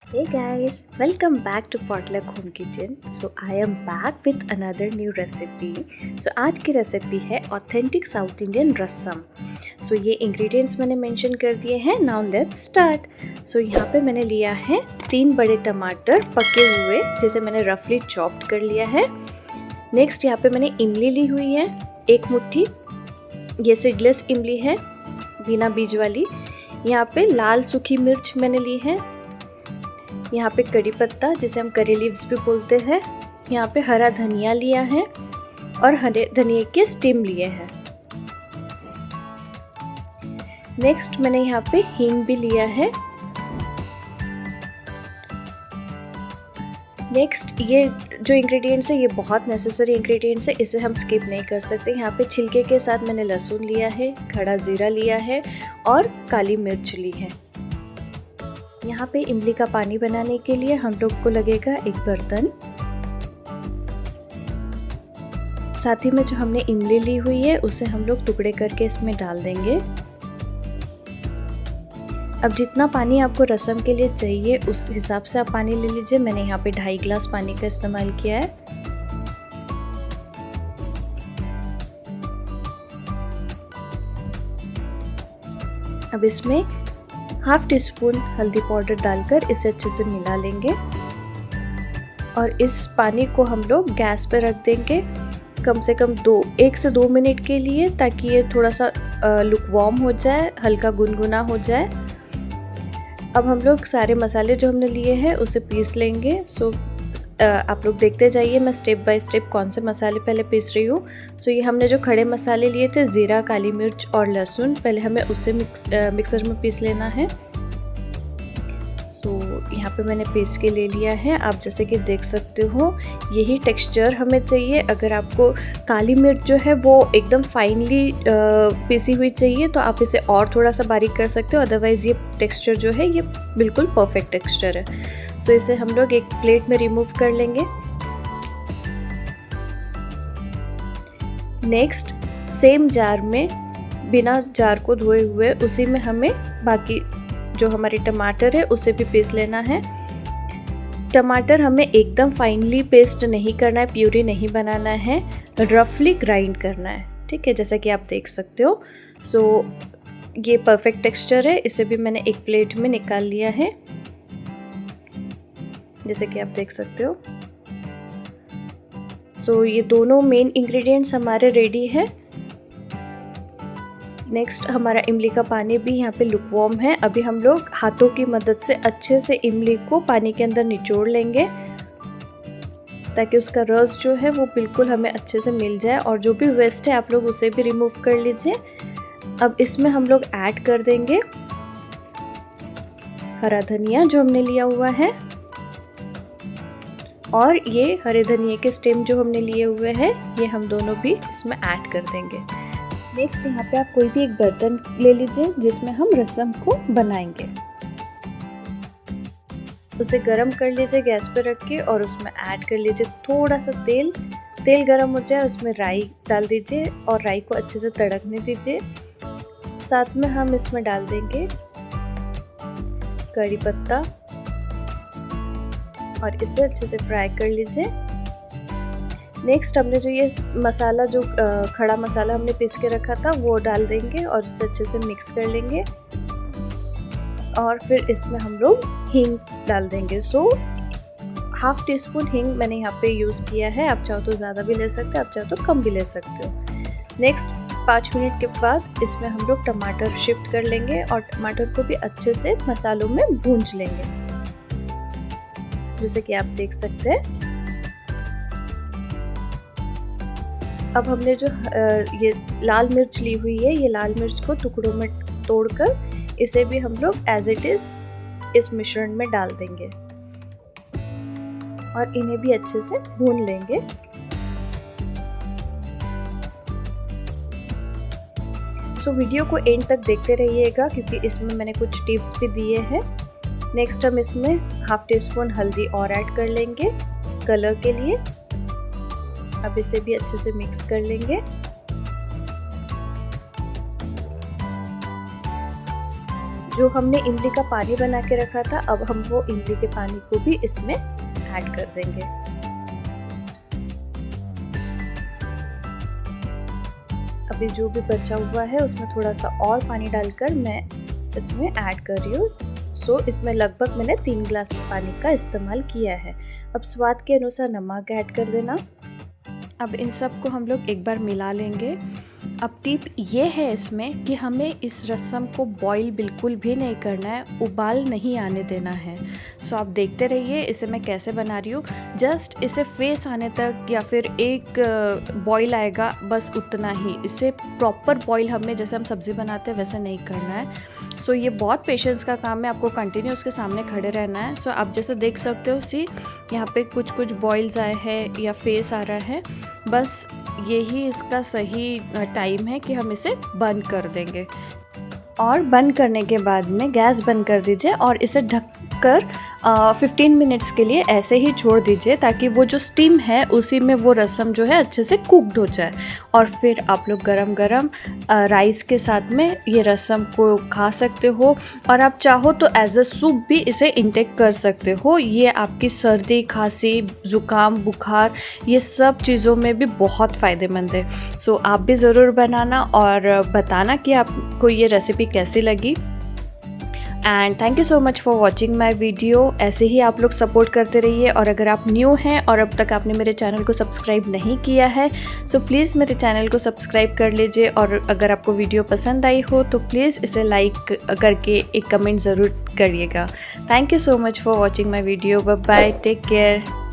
Hey guys, welcome back to Potluck Home Kitchen. So I am back with another new recipe. So आज की recipe है authentic south Indian रसम. सो ये ingredients मैंने mention कर दिए हैं. Now let's start. सो यहाँ पे मैंने लिया है 3 बड़े टमाटर पके हुए, जिसे मैंने रफली चॉप्ड कर लिया है. नेक्स्ट यहाँ पे मैंने इमली ली हुई है 1 मुट्ठी. ये सीडलेस इमली है, बिना बीज वाली. यहाँ पे लाल सूखी मिर्च मैंने ली है. यहाँ पे कड़ी पत्ता, जिसे हम करी लीव्स भी बोलते हैं. यहाँ पे हरा धनिया लिया है और हरे धनिया के स्टिम लिए हैं. नेक्स्ट मैंने यहाँ पे हींग भी लिया है. नेक्स्ट ये जो इंग्रेडिएंट्स है ये बहुत नेसेसरी इंग्रेडिएंट्स है, इसे हम स्किप नहीं कर सकते. यहाँ पे छिलके के साथ मैंने लहसुन लिया है, खड़ा जीरा लिया है और काली मिर्च ली है. यहाँ पे इमली का पानी बनाने के लिए हम लोग को लगेगा एक बर्तन. साथ ही में जो हमने इमली ली हुई है उसे हम लोग टुकड़े करके इसमें डाल देंगे. अब जितना पानी आपको रसम के लिए चाहिए उस हिसाब से आप पानी ले लीजिए. मैंने यहाँ पे 2.5 गिलास पानी का इस्तेमाल किया है. अब इसमें ½ टीस्पून हल्दी पाउडर डालकर इसे अच्छे से मिला लेंगे और इस पानी को हम लोग गैस पे रख देंगे कम से कम 1 से 2 मिनट के लिए, ताकि ये थोड़ा सा लुकवार्म हो जाए, हल्का गुनगुना हो जाए. अब हम लोग सारे मसाले जो हमने लिए हैं उसे पीस लेंगे. सो आप लोग देखते जाइए, मैं स्टेप बाय स्टेप कौन से मसाले पहले पीस रही हूँ. सो ये हमने जो खड़े मसाले लिए थे, ज़ीरा, काली मिर्च और लहसुन, पहले हमें उसे मिक्सर में पीस लेना है. सो यहाँ पे मैंने पीस के ले लिया है. आप जैसे कि देख सकते हो यही टेक्सचर हमें चाहिए. अगर आपको काली मिर्च जो है वो एकदम फाइनली पीसी हुई चाहिए तो आप इसे और थोड़ा सा बारीक कर सकते हो. अदरवाइज़ ये टेक्सचर जो है ये बिल्कुल परफेक्ट टेक्सचर है. सो इसे हम लोग एक प्लेट में रिमूव कर लेंगे. नेक्स्ट सेम जार में, बिना जार को धोए हुए, उसी में हमें बाकी जो हमारे टमाटर है उसे भी पीस लेना है. टमाटर हमें एकदम फाइनली पेस्ट नहीं करना है, प्यूरी नहीं बनाना है, रफली ग्राइंड करना है. ठीक है, जैसा कि आप देख सकते हो. सो ये परफेक्ट टेक्सचर है. इसे भी मैंने एक प्लेट में निकाल लिया है, जैसे कि आप देख सकते हो. सो ये दोनों मेन इंग्रेडिएंट्स हमारे रेडी है. नेक्स्ट हमारा इमली का पानी भी यहाँ पे लुकवार्म है. अभी हम लोग हाथों की मदद से अच्छे से इमली को पानी के अंदर निचोड़ लेंगे, ताकि उसका रस जो है वो बिल्कुल हमें अच्छे से मिल जाए. और जो भी वेस्ट है आप लोग उसे भी रिमूव कर लीजिए. अब इसमें हम लोग ऐड कर देंगे हरा धनिया जो हमने लिया हुआ है, और ये हरे धनिया के स्टेम जो हमने लिए हुए हैं ये हम दोनों भी इसमें ऐड कर देंगे. नेक्स्ट यहाँ पे आप कोई भी एक बर्तन ले लीजिए जिसमें हम रसम को बनाएंगे. उसे गरम कर लीजिए गैस पे रख के, और उसमें ऐड कर लीजिए थोड़ा सा तेल. तेल गरम हो जाए उसमें राई डाल दीजिए और राई को अच्छे से तड़कने दीजिए. साथ में हम इसमें डाल देंगे कड़ी पत्ता और इसे अच्छे से फ्राई कर लीजिए. नेक्स्ट हमने जो ये मसाला, जो खड़ा मसाला हमने पीस के रखा था, वो डाल देंगे और इसे अच्छे से मिक्स कर लेंगे. और फिर इसमें हम लोग हींग डाल देंगे. सो ½ टीस्पून हींग मैंने यहाँ पे यूज़ किया है. आप चाहो तो ज़्यादा भी ले सकते हो, आप चाहो तो कम भी ले सकते हो. नेक्स्ट 5 मिनट के बाद इसमें हम लोग टमाटर शिफ्ट कर लेंगे और टमाटर को भी अच्छे से मसालों में भूंज लेंगे, जैसे कि आप देख सकते हैं. अब हमने जो ये लाल मिर्च ली हुई है, ये लाल मिर्च को टुकड़ों में तोड़कर इसे भी हम लोग एज इट इज इस मिश्रण में डाल देंगे और इन्हें भी अच्छे से भून लेंगे. सो वीडियो को एंड तक देखते रहिएगा, क्योंकि इसमें मैंने कुछ टिप्स भी दिए हैं. नेक्स्ट हम इसमें ½ टीस्पून हल्दी और ऐड कर लेंगे कलर के लिए. अब इसे भी अच्छे से मिक्स कर लेंगे. जो हमने इमली का पानी बना के रखा था, अब हम वो इमली के पानी को भी इसमें ऐड कर देंगे। अभी जो भी बचा हुआ है उसमें थोड़ा सा और पानी डालकर मैं इसमें ऐड कर रही हूँ। सो इसमें लगभग मैंने 3 गिलास पानी का इस्तेमाल किया है। अब स्वाद के अनुसार नमक ऐड कर देना। अब इन सब को हम लोग एक बार मिला लेंगे। अब टिप ये है इसमें कि हमें इस रसम को बॉईल बिल्कुल भी नहीं करना है, उबाल नहीं आने देना है। सो आप देखते रहिए इसे मैं कैसे बना रही हूँ। जस्ट इसे फेस आने तक या फिर एक बॉईल आएगा, बस उतना ही। इसे प्रॉपर बॉईल हमें जैसे हम सब्ज़ी बनाते हैं वैसे नहीं करना है। सो ये बहुत पेशेंस का काम है, आपको कंटिन्यू उसके सामने खड़े रहना है। सो आप जैसे देख सकते हो, सी यहाँ पे कुछ कुछ बॉइल्स आए हैं या फेस आ रहा है, बस यही इसका सही टाइम है कि हम इसे बंद कर देंगे। और बंद करने के बाद में गैस बंद कर दीजिए और इसे ढककर 15 मिनट्स के लिए ऐसे ही छोड़ दीजिए, ताकि वो जो स्टीम है उसी में वो रसम जो है अच्छे से कुकड हो जाए। और फिर आप लोग गरम गरम राइस के साथ में ये रसम को खा सकते हो, और आप चाहो तो एज अ सूप भी इसे इंटेक कर सकते हो। ये आपकी सर्दी, खांसी, ज़ुकाम, बुखार, ये सब चीज़ों में भी बहुत फ़ायदेमंद है। सो आप भी ज़रूर बनाना और बताना कि आपको ये रेसिपी कैसी लगी। And thank you so much for watching my video. ऐसे ही आप लोग सपोर्ट करते रहिए, और अगर आप न्यू हैं और अब तक आपने मेरे चैनल को सब्सक्राइब नहीं किया है, सो प्लीज़ मेरे चैनल को सब्सक्राइब कर लीजिए। और अगर आपको वीडियो पसंद आई हो तो प्लीज़ इसे लाइक करके एक कमेंट ज़रूर करिएगा। Thank you so much for watching my video. Bye bye, take care.